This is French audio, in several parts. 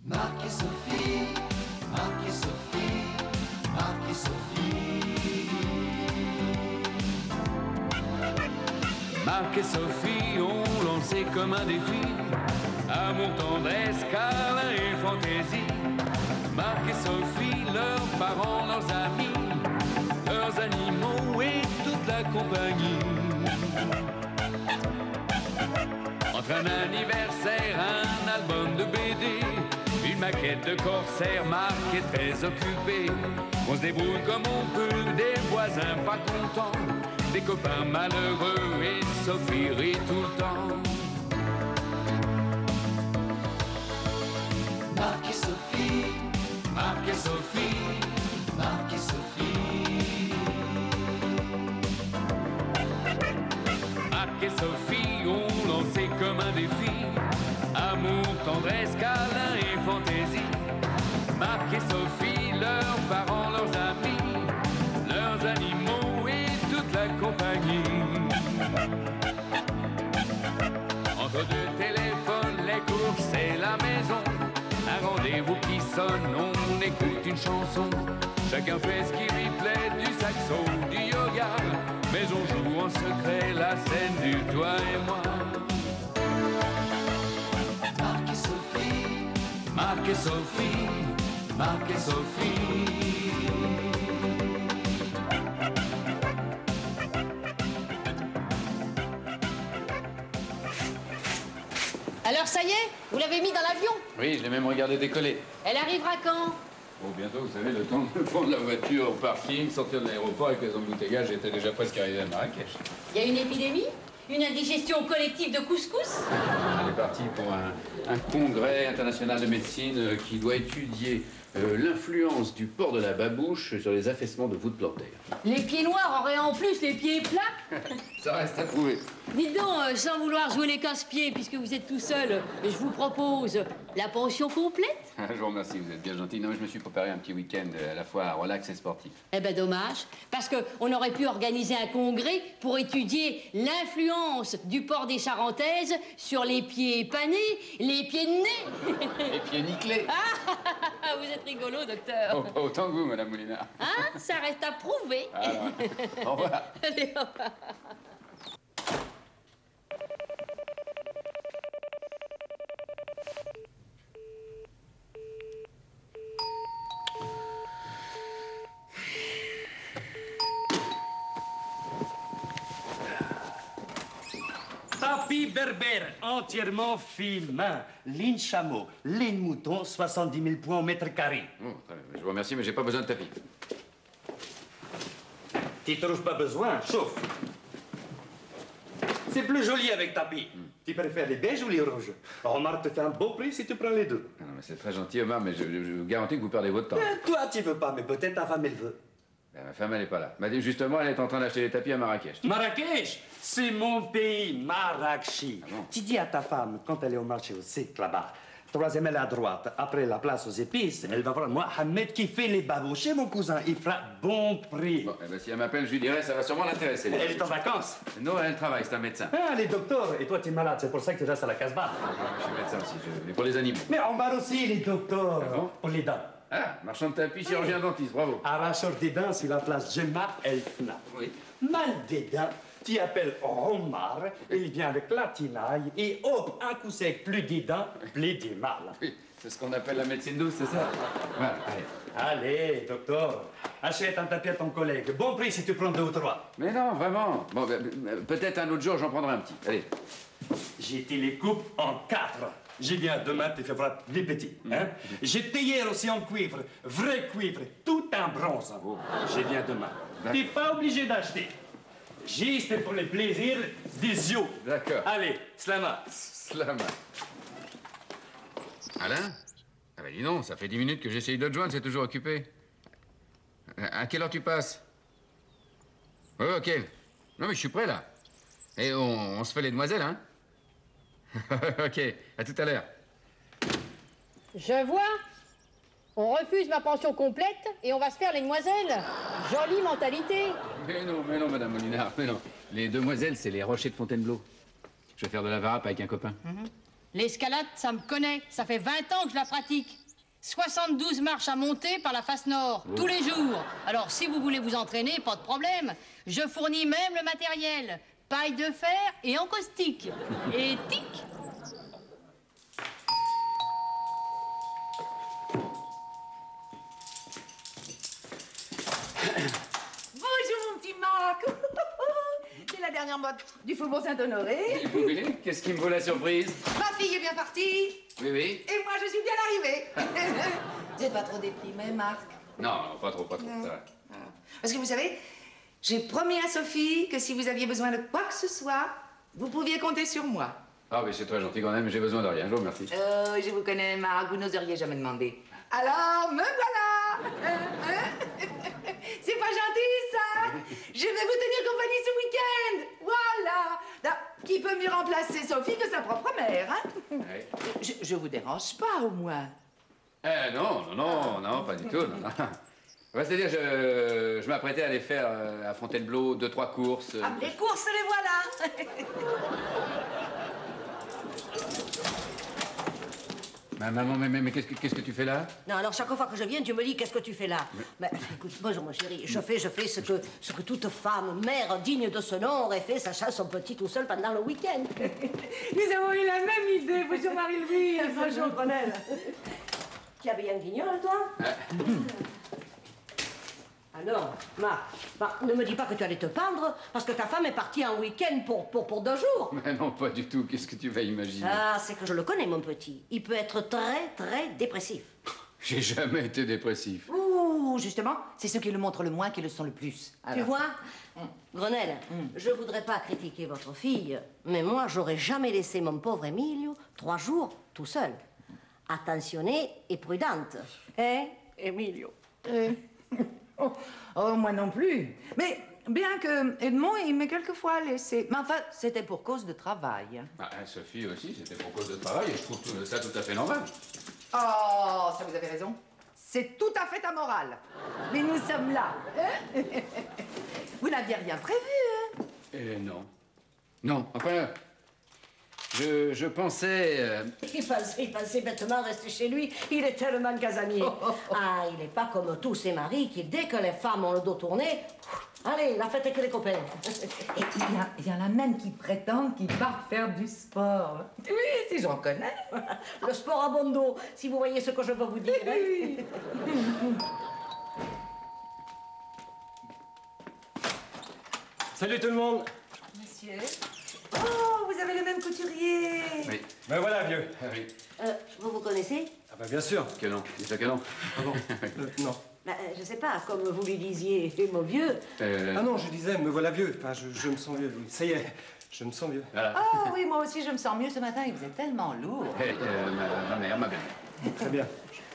Marc et Sophie, Marc et Sophie, Marc et Sophie. Marc et Sophie ont lancé comme un défi amour, tendresse, câlin et fantaisie. Marc et Sophie, leurs parents, leurs amis, leurs animaux et toute la compagnie. Entre un anniversaire, un album de BD, une maquette de corsaire, Marc est très occupé. On se débrouille comme on peut, des voisins pas contents, des copains malheureux et Sophie rit tout le temps. Marc et Sophie, Marc et Sophie, Marc et Sophie. Marc et Sophie ont lancé comme un défi amour, tendresse, câlin et fantaisie. Marc et Sophie, leurs parents, leurs amis, leurs animaux et toute la compagnie. Entre deux téléphones, les courses et la maison, un rendez-vous qui sonne, on écoute une chanson. Chacun fait ce qui lui plaît, du saxo, du yoga, mais on joue en secret la scène du toi et moi. Marc et Sophie, Marc et Sophie, Marc et Sophie. Alors ça y est, vous l'avez mis dans l'avion? Oui, je l'ai même regardé décoller. Elle arrivera quand? Bon, bientôt, vous savez, le temps de prendre la voiture au parking, sortir de l'aéroport avec les embouteillages, j'étais déjà presque arrivé à Marrakech. Il y a une épidémie? Une indigestion collective de couscous? On est parti pour un congrès international de médecine qui doit étudier l'influence du port de la babouche sur les affaissements de voûtes plantaires. Les pieds noirs auraient en plus les pieds plats? Ça reste à prouver. Dites donc, sans vouloir jouer les casse-pieds, puisque vous êtes tout seul, je vous propose la pension complète? Je vous remercie, vous êtes bien gentil. Non, mais je me suis préparé un petit week-end à la fois relax et sportif. Eh ben dommage, parce qu'on aurait pu organiser un congrès pour étudier l'influence du port des Charentaises sur les pieds panés, les pieds de nez. Les pieds nickelés. Ah, vous êtes rigolo, docteur. Oh, autant que vous, Madame Moulinard. Hein? Ça reste à prouver. Alors, au revoir. Allez, au revoir. Tapis berbère, entièrement fin, ligne chameau, ligne mouton, 70 000 points au mètre carré. Bon, très bien. Je vous remercie, mais j'ai pas besoin de tapis. Tu trouves pas besoin, chauffe. C'est plus joli avec tapis. Tu préfères les beiges ou les rouges? Omar te fait un beau prix si tu prends les deux. Non, mais c'est très gentil, Omar, mais je vous garantis que vous perdez votre temps. Toi, tu veux pas, mais peut-être ta femme, elle veut. Ben, ma femme, elle est pas là. Justement, elle est en train d'acheter des tapis à Marrakech. Marrakech, c'est mon pays, Marrakech. Ah bon? Tu dis à ta femme, quand elle est au marché au cycle là-bas, troisième aile à droite, après la place aux épices, elle va voir Mohamed qui fait les babouches. Chez mon cousin, il fera bon prix. Bon, eh ben, si elle m'appelle, je lui dirai, ça va sûrement l'intéresser. Elle est en vacances. Non, elle travaille, c'est un médecin. Ah, les docteurs, et toi, tu es malade, c'est pour ça que tu restes à la Casbah. Je suis médecin aussi, mais pour les animaux. Mais on barre aussi les docteurs. Ah bon? Pour les dents. Ah, marchand de tapis, chirurgien dentiste, bravo. Arracheur des dents sur la place Gemma El Fna. Oui. Mal des dents, tu appelles Omar, il vient avec la tinaille et hop, un coup sec, plus des dents, plus des mal. Oui, c'est ce qu'on appelle la médecine douce, c'est ça? Voilà, allez. Allez, docteur, achète un tapis à ton collègue. Bon prix si tu prends 2 ou 3. Mais non, vraiment. Bon, peut-être un autre jour, j'en prendrai un petit. Allez. J'ai te les coupe en 4. Je viens demain te faire voir les petits. Hein? J'ai hier aussi en cuivre, vrai cuivre, tout en bronze. Je viens demain. T'es pas obligé d'acheter. Juste pour le plaisir des yeux. D'accord. Allez, slama. Slama. Alain? Ah ben dis donc, ça fait 10 minutes que j'essaye de te joindre, c'est toujours occupé. À quelle heure tu passes? Oui, ok. Non mais je suis prêt là. Et on se fait les demoiselles, hein? Ok, à tout à l'heure. Je vois. On refuse ma pension complète et on va se faire les demoiselles. Jolie mentalité. Mais non, Madame Molinard, mais non. Les demoiselles, c'est les rochers de Fontainebleau. Je vais faire de la varap avec un copain. L'escalade, ça me connaît. Ça fait 20 ans que je la pratique. 72 marches à monter par la face nord, tous les jours. Alors, si vous voulez vous entraîner, pas de problème. Je fournis même le matériel. Paille de fer et encaustique. Et tic! Bonjour, mon petit Marc. C'est la dernière mode du Faubourg Saint-Honoré. Oui, qu'est-ce qui me vaut la surprise? Ma fille est bien partie. Oui, oui. Et moi, je suis bien arrivée. Vous n'êtes pas trop déprimé, Marc? Non, pas trop, ça va. Parce que vous savez, j'ai promis à Sophie que si vous aviez besoin de quoi que ce soit, vous pouviez compter sur moi. Ah oui, c'est très gentil quand même, mais j'ai besoin de rien. Je vous remercie. Je vous connais, Marc, vous n'oseriez jamais demander. Alors, me voilà. C'est pas gentil, ça? Je vais vous tenir compagnie ce week-end. Voilà. Non, qui peut mieux remplacer Sophie que sa propre mère, hein? Oui. Je vous dérange pas, au moins. Non, pas du tout, non. Ouais, c'est-à-dire, je m'apprêtais à aller faire à Fontainebleau 2-3 courses. Ah, les courses, les voilà. Maman, mais qu'est-ce que tu fais là? Non, alors chaque fois que je viens, tu me dis qu'est-ce que tu fais là? Mais écoute, bonjour mon chéri, je fais ce que toute femme, mère digne de ce nom aurait fait, sachant son petit tout seul pendant le week-end. Nous avons eu la même idée. Bonjour Marie-Louise. Bonjour Grenelle. Tu as bien guignol, toi? Alors, Marc, ne me dis pas que tu allais te pendre parce que ta femme est partie en week-end pour 2 jours. Mais non, pas du tout. Qu'est-ce que tu vas imaginer? Ah, c'est que je le connais, mon petit. Il peut être très, très dépressif. J'ai jamais été dépressif. Ouh, justement, c'est ceux qui le montrent le moins qui le sont le plus. Tu Alors. vois, Grenelle, je voudrais pas critiquer votre fille, mais moi, j'aurais jamais laissé mon pauvre Emilio 3 jours tout seul. Attentionnée et prudente. Hein, Emilio? Oh, moi non plus. Mais bien que Edmond, il m'ait quelquefois laissé. Mais enfin, c'était pour cause de travail. Ah, Sophie aussi, c'était pour cause de travail et je trouve ça tout à fait normal. Oh, ça vous avez raison. C'est tout à fait amoral. Mais nous sommes là. Hein? Vous n'aviez rien prévu, hein? Non. Non, enfin, je pensais... Il pensait bêtement rester chez lui. Il est tellement casanier. Ah, il n'est pas comme tous ces maris qui, dès que les femmes ont le dos tourné, allez, la fête avec les copains. Et il y en a même qui prétendent qu'ils partent faire du sport. Oui, si j'en connais. Le sport à bon dos, si vous voyez ce que je veux vous dire. Oui. Salut tout le monde. Monsieur. Oh, vous avez le même couturier. Oui. Ben voilà, vieux. Ah oui. Vous connaissez? Ah ben bien sûr. Que non, dis-toi que non. Ah bon Non. Je sais pas, comme vous lui disiez, mon vieux. Ah non, je disais, me voilà vieux. Enfin, je me sens vieux. Oui. Ça y est, je me sens vieux. Voilà. Oh oui, moi aussi, je me sens mieux ce matin. Il faisait tellement lourd. Ma mère, ma belle. Très bien.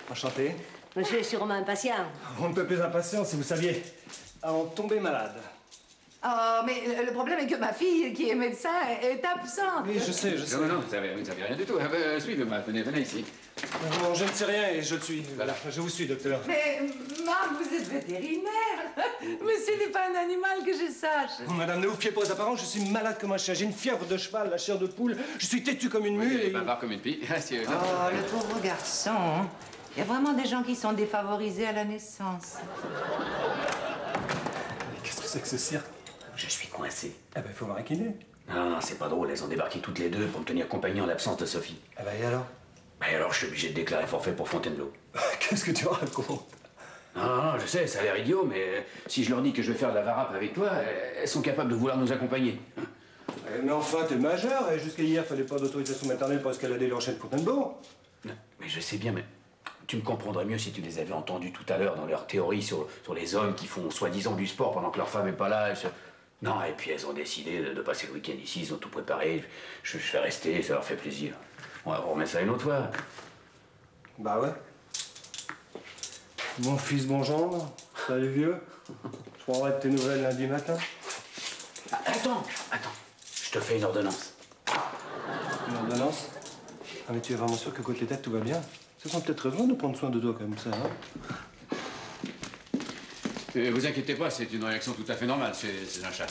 Enchanté. Monsieur est sûrement impatient. On ne peut plus impatient si vous saviez. En tomber malade. Oh, mais le problème est que ma fille, qui est médecin, est absente. Oui, je sais. Non, vous savez rien du tout. Ah ben, suivez-moi, venez ici. Non, je ne sais rien et je le suis. Voilà. Je vous suis, docteur. Mais, Marc, vous êtes vétérinaire. Mais ce n'est pas un animal que je sache. Oh, madame, ne vous fiez pas aux apparences, je suis malade comme un chien. J'ai une fièvre de cheval, la chair de poule. Je suis têtu comme une mule. Oui, bavard comme une pie. Oh, le pauvre garçon. Hein. Il y a vraiment des gens qui sont défavorisés à la naissance. Qu'est-ce que c'est que ce cirque? Je suis coincé. Ah ben, il faut voir qui il est. Non, c'est pas drôle, elles ont débarqué toutes les deux pour me tenir compagnie en l'absence de Sophie. Ah ben, et alors? Bah alors, je suis obligé de déclarer forfait pour Fontainebleau. Qu'est-ce que tu racontes? Non, je sais, ça a l'air idiot, mais si je leur dis que je vais faire de la varap avec toi, elles sont capables de vouloir nous accompagner. Mais enfin, t'es majeur et jusqu'à hier, fallait pas d'autorisation maternelle pour escalader leur chaîne Fontainebleau. Non, mais je sais bien, mais tu me comprendrais mieux si tu les avais entendus tout à l'heure dans leur théorie sur les hommes qui font soi-disant du sport pendant que leur femme est pas là. Non, et puis elles ont décidé de passer le week-end ici, ils ont tout préparé. Je vais rester, ça leur fait plaisir. On va remettre ça une autre fois. Bah ouais. Mon fils, bon gendre. Salut vieux. Je prendrai de tes nouvelles lundi matin. Ah, attends. Je te fais une ordonnance. Une ordonnance? Ah mais tu es vraiment sûr que côté tête tout va bien? Ça sent peut-être raison de prendre soin de toi comme ça, hein? Vous inquiétez pas, c'est une réaction tout à fait normale chez un chat.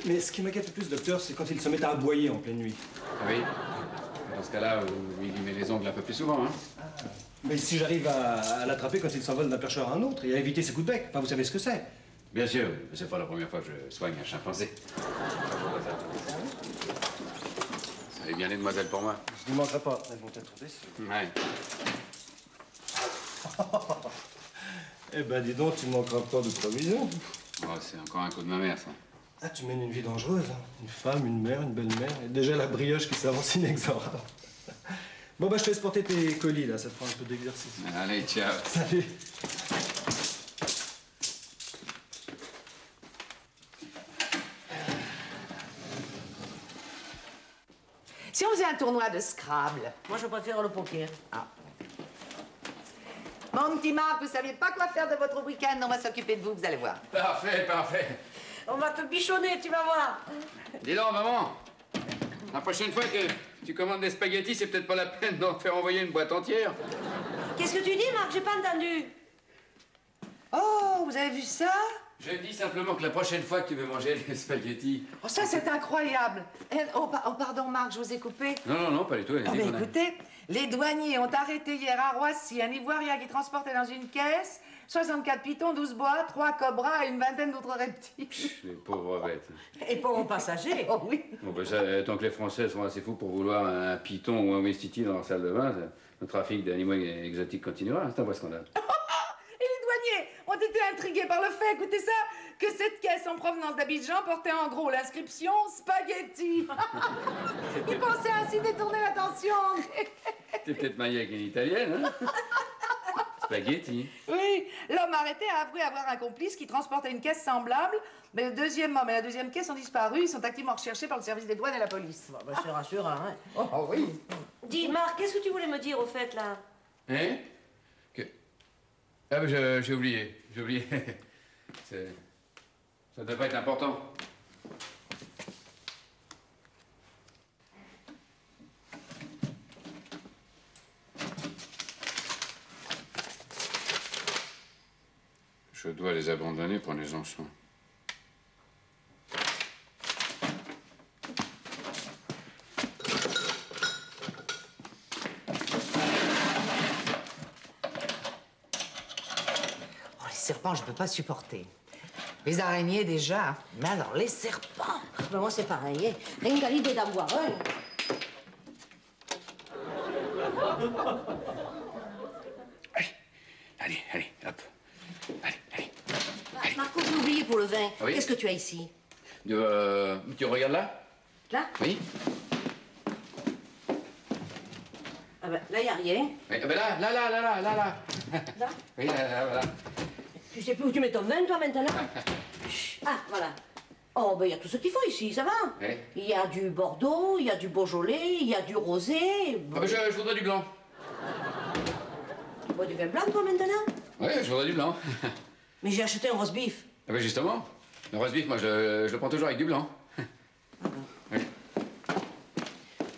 Mais ce qui m'inquiète le plus, docteur, c'est quand il se met à aboyer en pleine nuit. Oui. Dans ce cas-là, vous lui limez les ongles un peu plus souvent, hein. Mais si j'arrive à l'attraper quand il s'envole d'un perchoir à un autre et à éviter ses coups de bec, enfin, vous savez ce que c'est. Bien sûr, mais c'est pas la première fois que je soigne un chimpanzé. Allez bien les demoiselles pour moi. Je n'y manquerai pas, elles vont être déçues. Ouais. Eh ben, dis donc, tu ne manqueras pas de provisions. Oh, c'est encore un coup de ma mère, ça. Ah, tu mènes une vie dangereuse, hein. Une femme, une mère, une belle-mère, et déjà la brioche qui s'avance inexorable. Bon, bah, je te laisse porter tes colis, là, ça te fera un peu d'exercice. Allez, ciao. Salut. Si on faisait un tournoi de Scrabble. Moi, je préfère le poker. Ah. Mon petit Marc, vous saviez pas quoi faire de votre week-end, on va s'occuper de vous, vous allez voir. Parfait, parfait. On va te bichonner, tu vas voir. Dis donc, maman, la prochaine fois que tu commandes des spaghettis, c'est peut-être pas la peine d'en faire envoyer une boîte entière. Qu'est-ce que tu dis, Marc? J'ai pas entendu. Oh, vous avez vu ça? Je dis simplement que la prochaine fois que tu veux manger des spaghettis... Oh, ça, c'est incroyable. Oh, pardon, Marc, je vous ai coupé. Non, non, pas du tout. Oh, mais écoutez, les douaniers ont arrêté hier à Roissy un Ivoirien qui transportait dans une caisse 64 pitons, 12 bois, 3 cobras et une vingtaine d'autres reptiles. Les pauvres bêtes. Et pauvres passagers. Oh oui. Bon, ben ça, tant que les Français sont assez fous pour vouloir un python ou un ouistiti dans leur salle de bain, le trafic d'animaux exotiques continuera. C'est un vrai scandale. Et les douaniers ont été intrigués par le fait, écoutez ça, que cette caisse en provenance d'Abidjan portait en gros l'inscription spaghetti. Ils pensaient ainsi détourner l'attention. T'es peut-être marié avec une Italienne, hein? Spaghetti. Oui, l'homme arrêté a avoué avoir un complice qui transportait une caisse semblable, mais le deuxième homme et la deuxième caisse ont disparu. Ils sont activement recherchés par le service des douanes et la police. Bon, ben, c'est rassurant, hein. Oh oui. Dis, Marc, qu'est-ce que tu voulais me dire, au fait, là? Hein? Que... Ah, mais j'ai oublié. J'ai oublié. Ça devrait être important. Je dois les abandonner, prenez-en soin. Oh, les serpents, je peux pas supporter. Les araignées, déjà. Mais alors, les serpents. Ben, moi, c'est pareil, hein. Rien qu'à l'idée d'en voir un. Allez, hop. Allez. Marco, j'ai oublié pour le vin. Oui. Qu'est-ce que tu as ici? Tu regardes là? Là? Oui. Ah ben, là, il n'y a rien. Oui, ben là. Là? Oui, là, voilà. Tu sais plus où tu mets ton vin, toi, maintenant? Chut. Ah, voilà. Oh, ben, il y a tout ce qu'il faut ici, ça va? Oui. Il y a du Bordeaux, il y a du Beaujolais, il y a du Rosé. Ah ben, je voudrais du blanc. Tu bois du vin blanc, toi, maintenant? Oui, je voudrais du blanc. Mais j'ai acheté un roast beef. Ah ben justement, le roast beef, moi, je le prends toujours avec du blanc. Oui.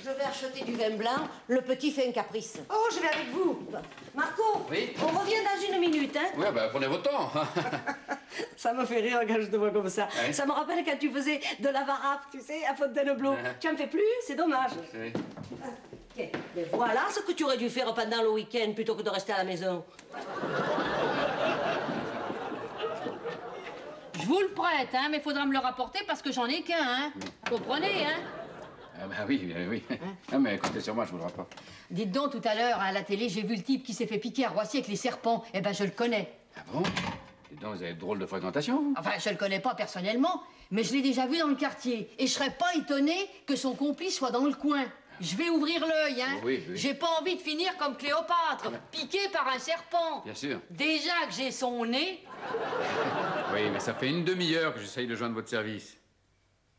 Je vais acheter du vin blanc, le petit fait un caprice. Oh, je vais avec vous. Marco, Oui. on revient dans une minute, hein? Oui, ben prenez votre temps. Ça me fait rire quand je te vois comme ça. Ouais. Ça me rappelle quand tu faisais de la varap, tu sais, à Fontainebleau. Ouais. Tu en fais plus, c'est dommage. Oui. Tiens, mais voilà ce que tu aurais dû faire pendant le week-end plutôt que de rester à la maison. Je vous le prête, hein, mais faudra me le rapporter parce que j'en ai qu'un, hein. Comprenez, hein? Ah ben oui. Ah, mais comptez sur moi, je vous le rapporte. Dites donc, tout à l'heure, à la télé, j'ai vu le type qui s'est fait piquer à Roissy avec les serpents. Eh ben, je le connais. Ah bon? Dis donc, vous avez de drôle de fréquentation, vous. Enfin, je le connais pas personnellement, mais je l'ai déjà vu dans le quartier. Et je serais pas étonné que son complice soit dans le coin. Je vais ouvrir l'œil, hein. Oui. J'ai pas envie de finir comme Cléopâtre, piqué par un serpent. Bien sûr. Déjà que j'ai son nez. Oui, mais ça fait une demi-heure que j'essaye de joindre votre service.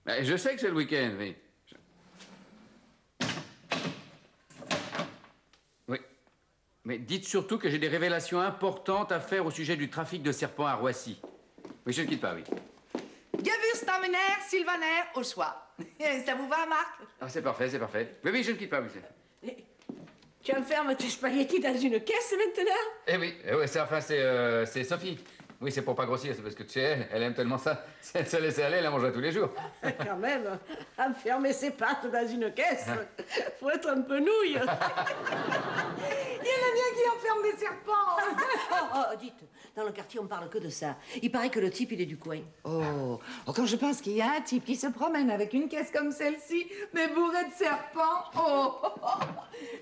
Ben, je sais que c'est le week-end, oui. Oui. Mais dites surtout que j'ai des révélations importantes à faire au sujet du trafic de serpents à Roissy. Oui, je ne quitte pas, oui. Gewürztraminer, Sylvaner, au choix. Ça vous va, Marc? Ah, c'est parfait. Oui, je ne quitte pas, oui. Tu enfermes tes spaghettis dans une caisse maintenant? Eh oui, c'est Sophie. Oui, c'est pour pas grossir, c'est parce que tu sais, elle aime tellement ça. Si elle se laissait aller, elle la mangerait tous les jours. Quand même, enfermer ses pattes dans une caisse, faut être un peu nouille. Il y en a bien qui enferment des serpents. Dites, dans le quartier, on parle que de ça. Il paraît que le type, il est du coin. Oh, quand je pense qu'il y a un type qui se promène avec une caisse comme celle-ci, mais bourrée de serpents,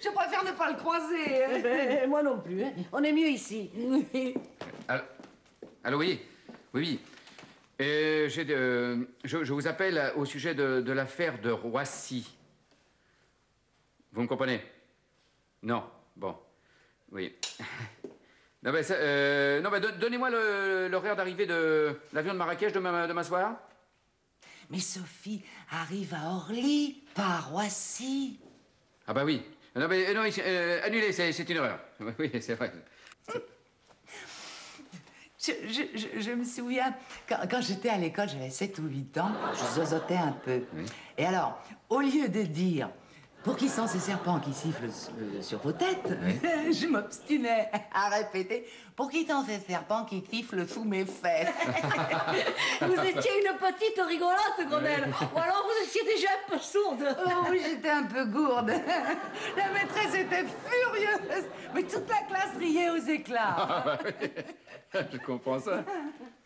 je préfère ne pas le croiser. Eh ben, moi non plus, hein. On est mieux ici. Allô, oui. Oui. Je vous appelle au sujet de l'affaire de Roissy. Vous me comprenez? Non. Bon. Oui. Non, ben, donnez-moi l'horaire d'arrivée de l'avion de Marrakech demain soir. Mais Sophie arrive à Orly, pas à Roissy. Ah bah oui. Non, mais non, annulez, c'est une erreur. Oui, c'est vrai. Je me souviens, quand j'étais à l'école, j'avais 7 ou 8 ans, je zozotais un peu. Oui. Et alors, au lieu de dire « Pour qui sont ces serpents qui sifflent sur vos têtes oui. ?» je m'obstinais à répéter « Pour qui sont ces serpents qui sifflent sous mes fesses ?» Vous étiez une petite rigolote, Grenelle. Oui. Ou alors vous étiez déjà un peu sourde. Oh oui, j'étais un peu gourde. La maîtresse était furieuse, mais toute la classe riait aux éclats. Ah, bah oui. Je comprends ça.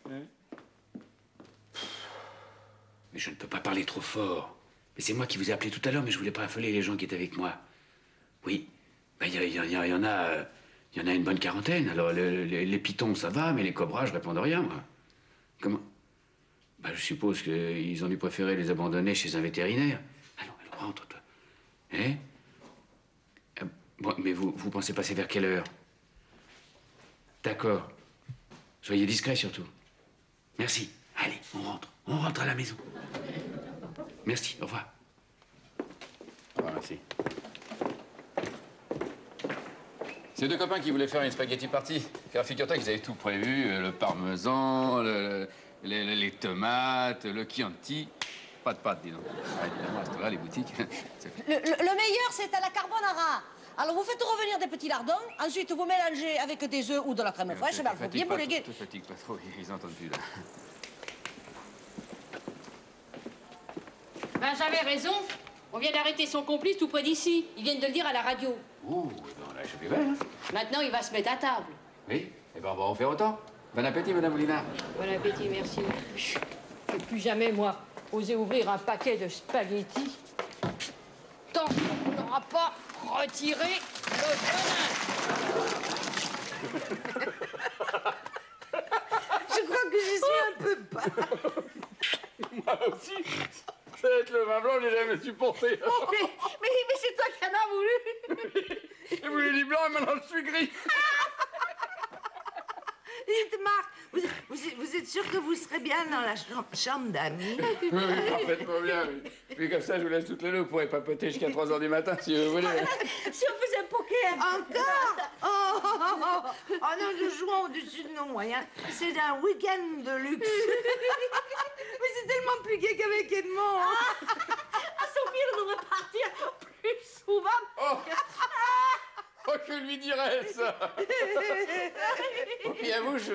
Mais je ne peux pas parler trop fort. Mais c'est moi qui vous ai appelé tout à l'heure, mais je voulais pas affoler les gens qui étaient avec moi. Oui, il y en a une bonne quarantaine. Alors, les pitons, ça va, mais les cobras, je réponds de rien, moi. Comment? Bah, je suppose qu'ils ont dû préférer les abandonner chez un vétérinaire. Allons, rentre, toi. Hein? Bon, mais vous pensez passer vers quelle heure? D'accord. Soyez discret, surtout. Merci. Allez, on rentre à la maison. Merci, au revoir. Au revoir, merci. C'est deux copains qui voulaient faire une spaghetti party. Car figure-toi qu'ils avaient tout prévu, le parmesan, les tomates, le Chianti. Pas de pâtes, dis donc. Ah, évidemment, à ce là les boutiques. Le meilleur, c'est à la carbonara. Alors, vous faites revenir des petits lardons, ensuite vous mélangez avec des œufs ou de la crème fraîche, ben, faut bien bouléguer. Te fatigue pas trop, ils entendent plus, là. Ben, j'avais raison. On vient d'arrêter son complice tout près d'ici. Ils viennent de le dire à la radio. Ouh, ben, on a échappé belle, hein. Maintenant, il va se mettre à table. Oui, eh ben, on va en faire autant. Bon appétit, Madame Molinard. Bon appétit, merci. Je ne plus jamais, moi, oser ouvrir un paquet de spaghettis tant qu'on n'aura pas retiré le venin. Je crois que je suis un peu pas. Moi aussi. Ça va être le vin blanc, j'ai jamais supporté. Mais c'est toi qui en as voulu. J'ai voulu du blanc et maintenant je suis gris. Dites, Marc, vous êtes sûr que vous serez bien dans la chambre d'amis? Oui, parfaitement bien, oui. Puis comme ça, je vous laisse toutes les deux. Vous pourrez papoter jusqu'à 3 h du matin, si vous voulez. Si on faisait un poker. Encore? Oh non, nous jouons au-dessus de nos moyens. C'est un week-end de luxe. Mais c'est tellement plus gai qu'avec Edmond. Sophie, elle devrait partir plus souvent. Oh, que lui dirais ça? Et puis à vous, je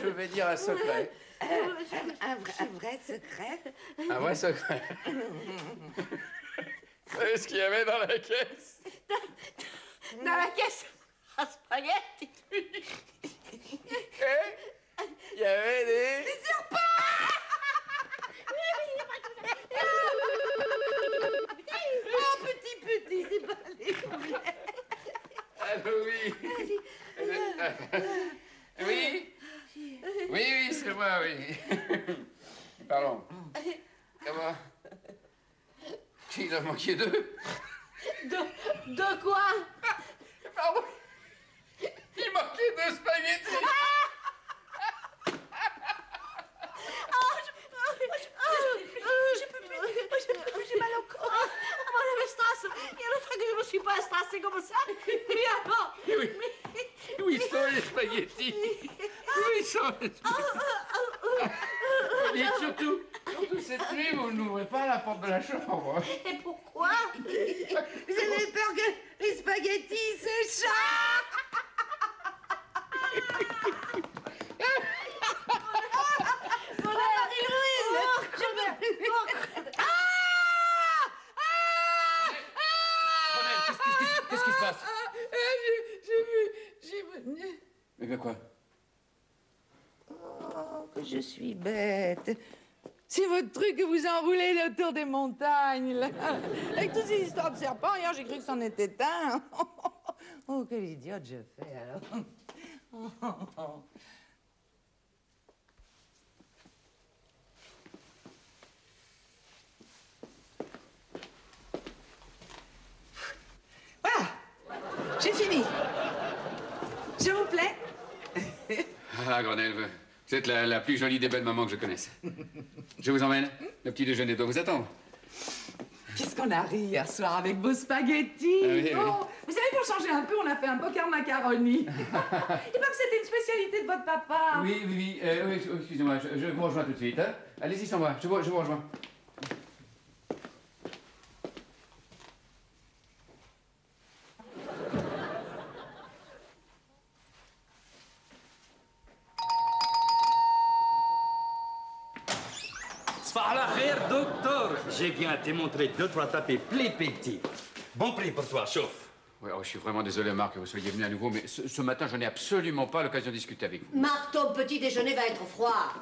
vais dire un secret. Un vrai secret? Un vrai secret. Vous savez ce qu'il y avait dans la caisse? Dans la caisse à spaghetti. Il y avait des serpents! Oh, petit, c'est pas les poulets. Allô, oui. Oui, c'est moi, oui. Pardon. Comment? Il a manqué deux. De quoi? Pardon. Il manquait deux spaghettis. J'ai mal au corps. Moi, j'avais stress. Il y a longtemps que je me suis pas stressée comme ça. Mais alors... Où ils sont les spaghettis? Où ils sont les spaghettis? Et surtout, cette nuit, vous n'ouvrez pas la porte de la chambre. Et pourquoi? Vous avez peur que les spaghettis s'échappent? Mais bien quoi? Oh, que je suis bête. C'est votre truc que vous enroulez là, autour des montagnes, là. Avec toutes ces histoires de serpents, hier, j'ai cru que c'en était un. Oh, quelle idiote je fais, alors. Voilà, j'ai fini. Je vous plaît? Ah, Grenelle, vous êtes la plus jolie des belles mamans que je connaisse. Je vous emmène. Le petit déjeuner doit vous attendre. Qu'est-ce qu'on a ri hier soir avec vos spaghettis? Ah oui, Oh, vous savez, pour changer un peu, on a fait un poker macaroni. Il pas que c'était une spécialité de votre papa. Oui, excusez-moi, je vous rejoins tout de suite. Hein. Allez-y sans moi, je vous rejoins. Spahla khair, docteur. J'ai bien démontré 2-3 tapis plus petits. Bon prix pour toi, chauffe. Ouais, je suis vraiment désolé, Marc, que vous soyez venu à nouveau, mais ce matin, je n'ai absolument pas l'occasion de discuter avec vous. Marc, ton petit déjeuner va être froid.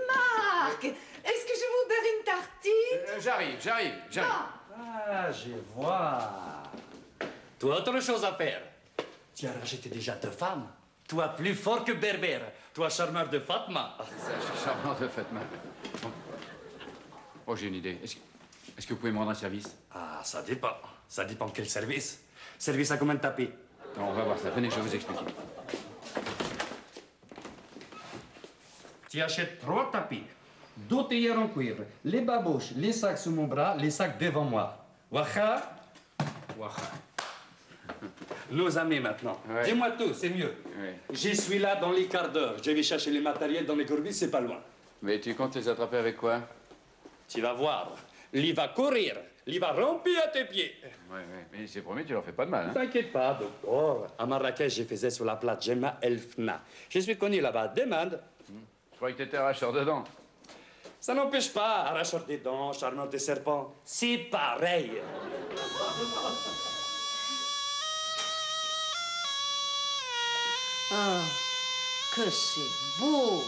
Marc, est-ce que je vous beurre une tartine? J'arrive. Ah, je vois. Tu as autre chose à faire. Tu as rajouté déjà 2 femmes. Toi plus fort que Berbère. Toi charmeur de Fatma. Je suis charmant de Fatma. Oh, j'ai une idée. Est-ce que vous pouvez me rendre un service? Ah, ça dépend. Ça dépend quel service. Service à combien de tapis? On va voir ça. Venez, je vais vous expliquer. Tu achètes 3 tapis. 2 théières en cuivre. Les babouches, les sacs sous mon bras, les sacs devant moi. Wacha. Nos amis maintenant. Ouais. Dis-moi tout, c'est mieux. Ouais. Je suis là dans les quarts d'heure. Je vais chercher les matériels dans les courbis, c'est pas loin. Mais tu comptes les attraper avec quoi? Tu vas voir. Il va courir. Il va ramper à tes pieds. Ouais, mais c'est promis, tu leur fais pas de mal, hein? T'inquiète pas, docteur. À Marrakech, je faisais sur la plate Gemma Elfna. Je suis connu là-bas. Demande. Je croyais que t'étais arracheur de dents. Ça n'empêche pas, arracheur des dents, charmeur des serpents. C'est pareil. Oh, que c'est beau.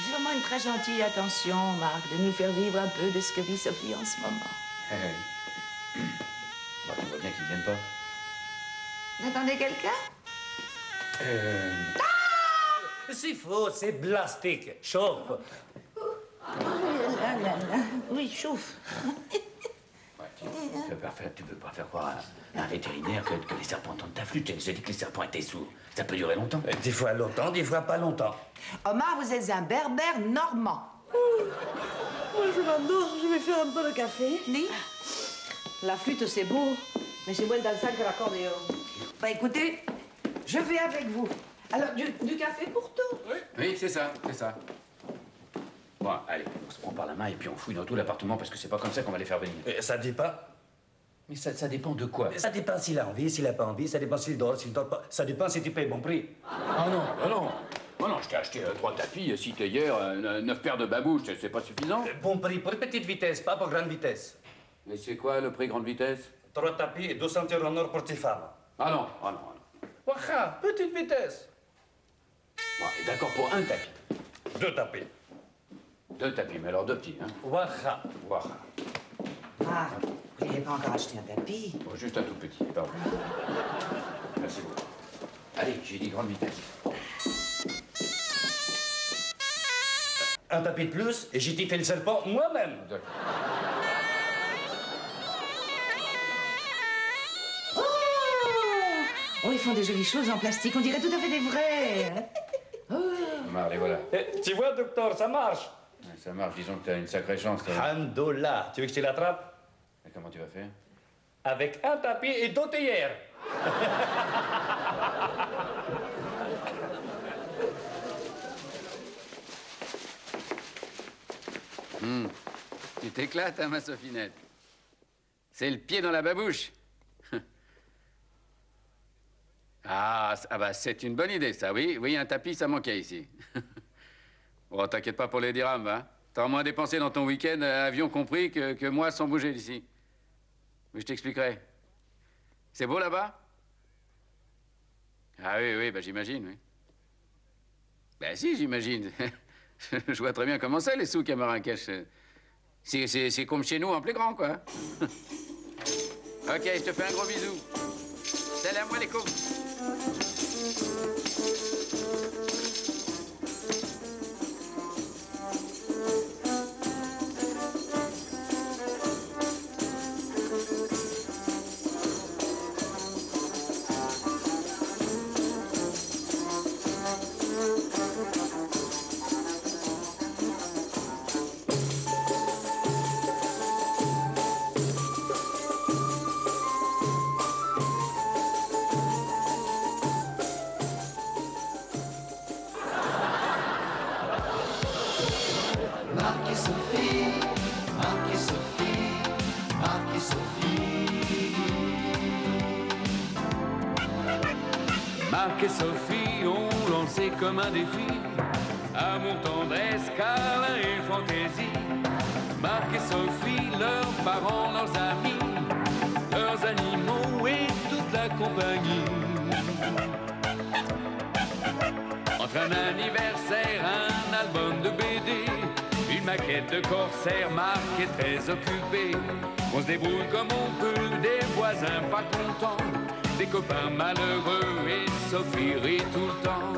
C'est vraiment une très gentille attention, Marc, de nous faire vivre un peu de ce que vit Sophie en ce moment. Bah, tu vois bien qu'ils viennent pas. Vous attendez quelqu'un? C'est faux, c'est plastique. Chauffe. Oui, chauffe. Tu veux pas faire croire à un vétérinaire que les serpents entendent ta flûte. J'ai dit que les serpents étaient sourds. Ça peut durer longtemps. Des fois longtemps, des fois pas longtemps. Omar, vous êtes un berbère normand. Moi, je m'endors. Je vais faire un peu de café. Oui? La flûte, c'est beau, mais c'est moins dansant que l'accordéon. Bah écoutez, je vais avec vous. Alors, du café pour tout? Oui, c'est ça. Bon, allez, on se prend par la main et puis on fouille dans tout l'appartement parce que c'est pas comme ça qu'on va les faire venir. Ça dépend. Mais ça dépend de quoi? Ça dépend s'il a envie, s'il a pas envie, ça dépend s'il dort pas. Ça dépend si tu payes bon prix. Ah non. Oh non, je t'ai acheté 3 tapis, 6 théières, 9 paires de babouches, c'est pas suffisant? Bon prix pour petite vitesse, pas pour grande vitesse. Mais c'est quoi le prix grande vitesse? 3 tapis et 2 ceintures en or pour tes femmes. Ah non. Wacha, petite vitesse. Bon, et d'accord pour un tapis. 2 tapis. 2 tapis, mais alors 2 petits, hein? Wacha. Ah, vous n'avez pas encore acheté un tapis? Bon, juste un tout petit, pardon. Merci beaucoup. Allez, j'ai dit grande vitesse. Un tapis de plus et j'ai fait le serpent moi-même. Oh, ils font des jolies choses en plastique. On dirait tout à fait des vrais. Allez, voilà. Tu vois, docteur, ça marche. Ouais, ça marche, disons que t'as une sacrée chance, toi. Alhamdoulilah. Tu veux que je te l'attrape? Et comment tu vas faire? Avec un tapis et 2 théières. Tu t'éclates, hein, ma Sophinette? C'est le pied dans la babouche. Ah bah c'est une bonne idée, ça, oui, un tapis, ça manquait ici. Bon, t'inquiète pas pour les dirhams, hein. T'as au moins dépensé dans ton week-end, avion compris, que moi sans bouger d'ici. Mais je t'expliquerai. C'est beau là-bas? Ah oui, oui, bah j'imagine, oui. Ben si, j'imagine. Je vois très bien comment c'est, les souks à Marrakech. C'est comme chez nous, en plus grand, quoi. Ok, je te fais un gros bisou. Salam alaikum. Marc et Sophie, Marc et Sophie, Marc et Sophie. Marc et Sophie ont lancé comme un défi amour, tendresse, câlin et fantaisie. Marc et Sophie, leurs parents, leurs amis, leurs animaux et toute la compagnie. Entre un anniversaire, un album de BD, une maquette de corsaire, Marc est très occupé. On se débrouille comme on peut, des voisins pas contents, des copains malheureux et Sophie rit tout le temps.